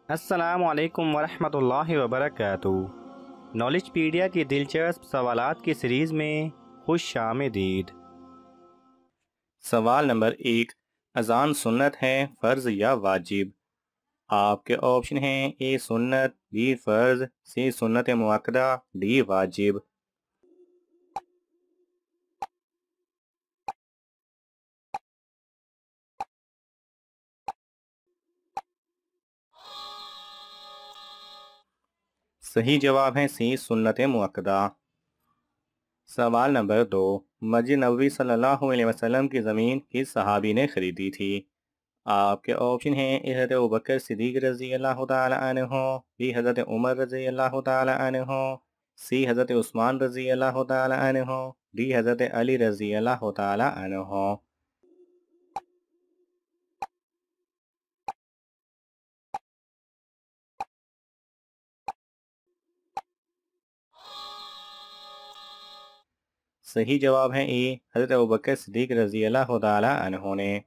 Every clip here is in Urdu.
السلام علیکم ورحمۃ اللہ وبرکاتہ۔ نالج پیڈیا کی دلچسپ سوالات کی سیریز میں خوش آمدید۔ سوال نمبر 1، اذان سنت ہے، فرض یا واجب؟ آپ کے آپشن ہیں: اے سنت، بی فرض، سی سنت مؤکدہ، ڈی واجب۔ صحیح جواب ہے سی سنت مؤکدہ۔ سوال نمبر 2، مسجد نبوی صلی اللہ علیہ وسلم کی زمین کس صحابی نے خریدی تھی؟ آپ کے آپشن ہیں: حضرت ابوبکر صدیق رضی اللہ تعالی عنہ، بی حضرت عمر رضی اللہ تعالی عنہ، سی حضرت عثمان رضی اللہ تعالی عنہ، ڈی حضرت علی رضی اللہ تعالی عنہ۔ صحیح جواب ہے ای، حضرت ابوبکر صدیق رضی اللہ تعالی عنہ نے۔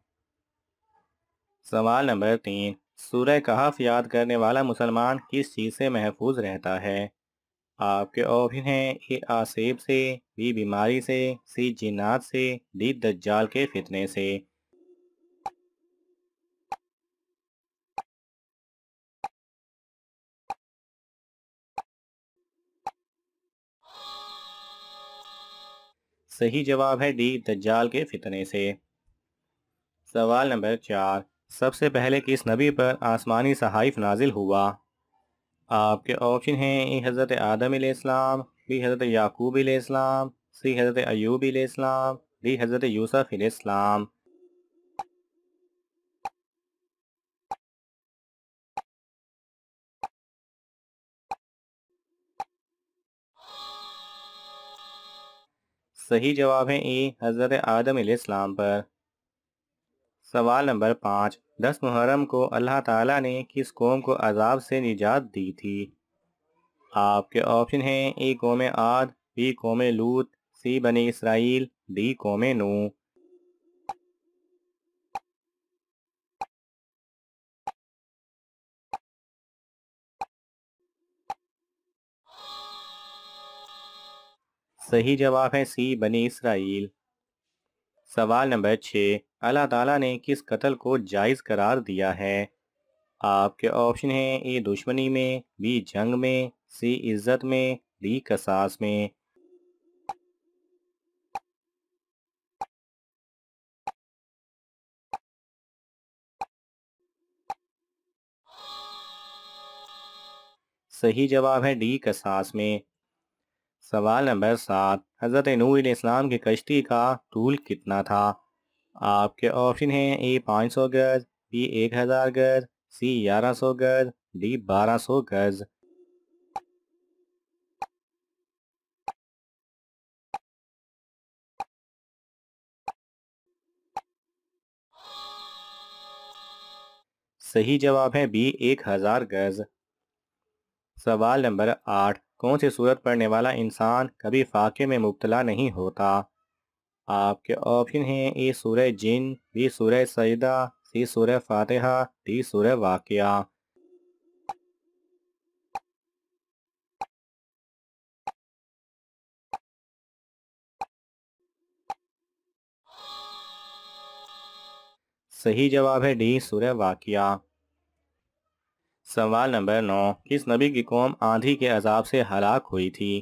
سوال نمبر 3، سورہ کہف یاد کرنے والا مسلمان کس چیز سے محفوظ رہتا ہے؟ آپ کے آپشن ہیں: اے آسیب سے، بی بیماری سے، سی جنات سے، ڈی دجال کے فتنے سے۔ صحیح جواب ہے ڈی دجال کے فتنے سے۔ سوال نمبر 4، سب سے پہلے کس نبی پر آسمانی صحائف نازل ہوا؟ آپ کے آپشن ہیں: اے حضرت آدم علیہ السلام، بی حضرت یعقوب علیہ السلام، سی حضرت ایوب علیہ السلام، ڈی حضرت یوسف علیہ السلام۔ صحیح جواب ہے اے، حضرت آدم علیہ السلام پر۔ سوال نمبر 5، 10 محرم کو اللہ تعالیٰ نے کس قوم کو عذاب سے نجات دی تھی؟ آپ کے آپشن ہیں: اے قوم عاد، بی قوم لوط، سی بنی اسرائیل، ڈی قوم نوح۔ صحیح جواب ہے سی بنی اسرائیل۔ سوال نمبر 6، اللہ تعالیٰ نے کس قتل کو جائز قرار دیا ہے؟ آپ کے آپشن ہیں: اے دشمنی میں، بی جنگ میں، سی عزت میں، ڈی قصاص میں۔ صحیح جواب ہے ڈی قصاص میں۔ سوال نمبر 7، حضرت نوح علیہ السلام کی کشتی کا طول کتنا تھا؟ آپ کے آپشن ہیں: اے 500 گز، بی 1000 گز، سی 1100 گز، ڈی 1200 گز۔ صحیح جواب ہے بی 1000 گز۔ سوال نمبر 8، کون سی صورت پڑھنے والا انسان کبھی فاقے میں مبتلا نہیں ہوتا؟ آپ کے آپشن ہیں: اے سورہ جن، بی سورہ سجدہ، سی سورہ فاتحہ، ڈی سورہ واقعہ۔ صحیح جواب ہے ڈی سورہ واقعہ۔ سوال نمبر 9، کس نبی کی قوم آندھی کے عذاب سے ہلاک ہوئی تھی؟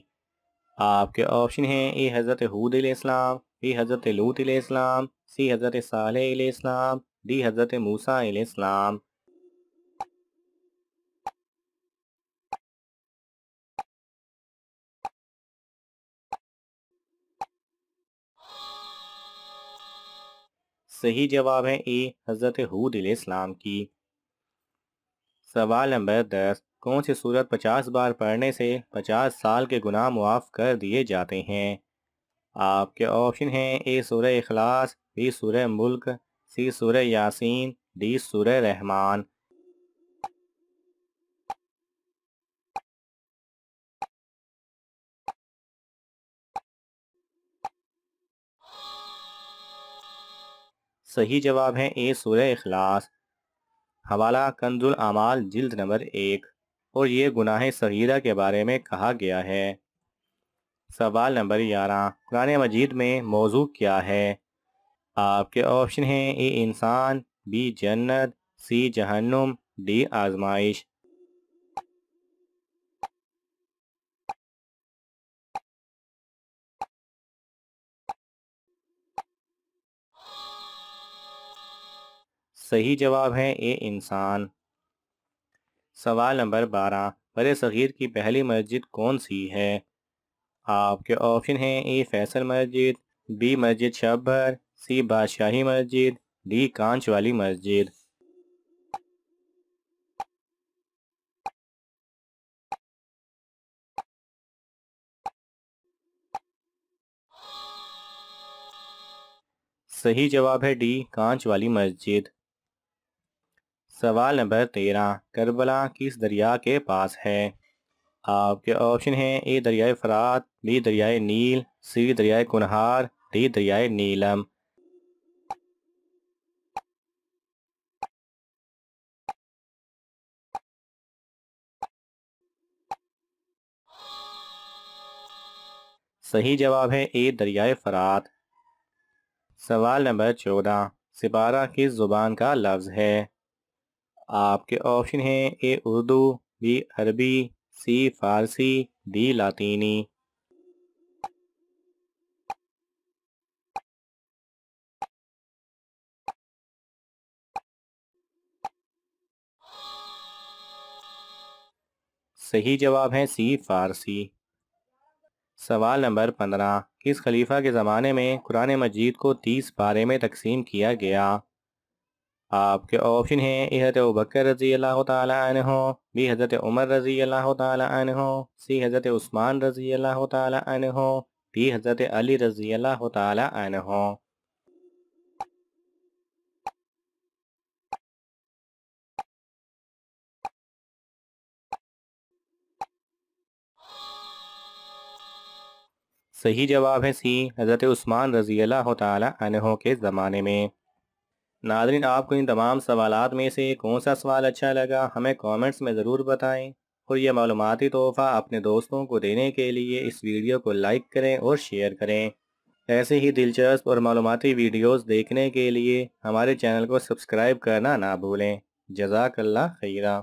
آپ کے آپشن ہیں: اے حضرت ہود علیہ السلام، بی حضرت لوط علیہ السلام، سی حضرت صالح علیہ السلام، ڈی حضرت موسیٰ علیہ السلام۔ صحیح جواب ہے اے، حضرت ہود علیہ السلام کی۔ سوال نمبر 10، کون سی سورت 50 بار پڑھنے سے 50 سال کے گناہ معاف کر دیے جاتے ہیں؟ آپ کے آپشن ہیں: اے سورہ اخلاص، بی سورہ ملک، سی سورہ یاسین، ڈی سورہ رحمان۔ صحیح جواب ہے اے سورہ اخلاص۔ حوالہ کنز الاعمال جلد نمبر 1، اور یہ گناہ صغیرہ کے بارے میں کہا گیا ہے۔ سوال نمبر 11، قرآن مجید میں موضوع کیا ہے؟ آپ کے آپشن ہیں: اے انسان، بی جنت، سی جہنم، ڈی آزمائش۔ صحیح جواب ہے اے انسان۔ سوال نمبر 12، بر صغیر کی پہلی مسجد کون سی ہے؟ آپ کے آپشن ہیں: اے فیصل مسجد، بی مسجد شبر، سی بادشاہی مسجد، ڈی کانچ والی مسجد۔ صحیح جواب ہے ڈی کانچ والی مسجد۔ سوال نمبر 13، کربلا کس دریا کے پاس ہے؟ آپ کے آپشن ہیں: اے دریائے فرات، بی دریائے نیل، سی دریائے کنہار، ڈی دریائے نیلم۔ صحیح جواب ہے اے دریائے فرات۔ سوال نمبر 14، سپارہ کس زبان کا لفظ ہے؟ آپ کے آپشن ہیں: اے اردو، بی عربی، سی فارسی، ڈی لاطینی۔ صحیح جواب ہے سی فارسی۔ سوال نمبر 15، کس خلیفہ کے زمانے میں قرآن مجید کو 30 پارے میں تقسیم کیا گیا؟ آپ کے آپشن ہیں: اے حضرت ابوبکر رضی اللہ تعالیٰ عنہ، بی حضرت عمر رضی اللہ تعالیٰ عنہ، سی حضرت عثمان رضی اللہ تعالیٰ عنہ، ڈی حضرت علی رضی اللہ تعالیٰ عنہ۔ صحیح جواب ہے سی حضرت عثمان رضی اللہ تعالیٰ عنہ کے زمانے میں۔ ناظرین، آپ کو ان تمام سوالات میں سے کون سا سوال اچھا لگا ہمیں کامنٹس میں ضرور بتائیں، اور یہ معلوماتی تحفہ اپنے دوستوں کو دینے کے لیے اس ویڈیو کو لائک کریں اور شیئر کریں۔ ایسے ہی دلچسپ اور معلوماتی ویڈیوز دیکھنے کے لیے ہمارے چینل کو سبسکرائب کرنا نہ بھولیں۔ جزاک اللہ خیرہ۔